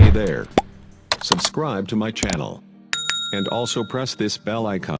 Hey there. Subscribe to my channel. And also press this bell icon.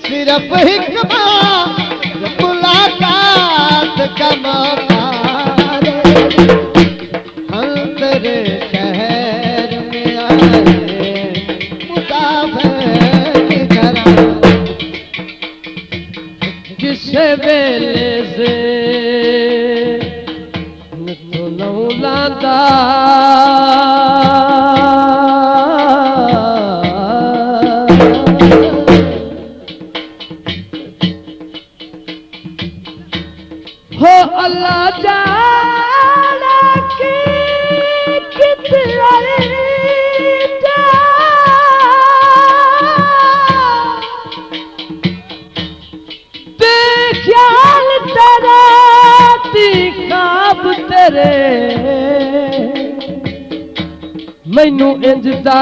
सिर्फ एक बार मुलाकात का मौका दे, हम तेरे शहर में आए मुसाफिर की तरह। जिस वेले से तो लौलादा हो अल्लाह जाने की कितनी ख्याल तेरा खाब तेरे मैनू इंजदा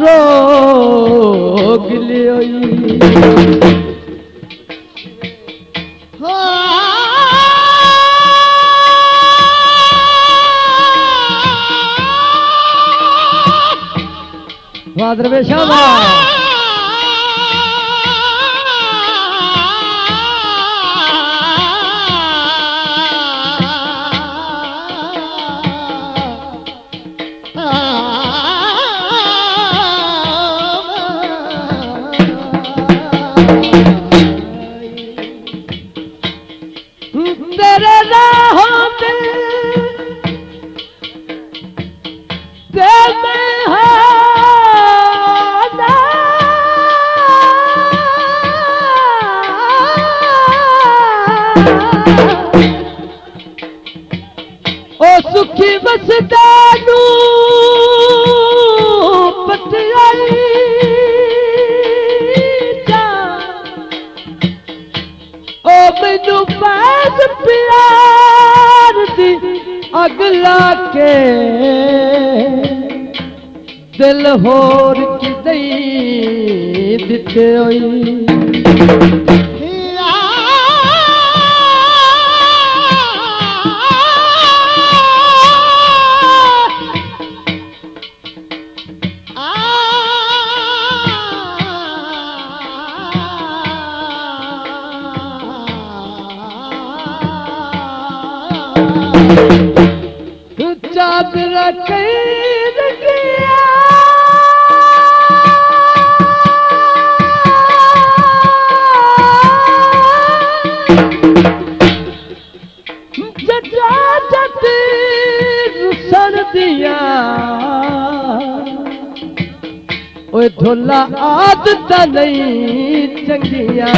रोग लियोई दरवेशा तेरे राहों दिल सुखी बसदानू पटियाई जा ओ मैनू पैस प्यार दी अगला के दिल होर की दई दिते होई चादर कैद किया जटा जट रुसन दिया ओए ढोला आदत नहीं चंगिया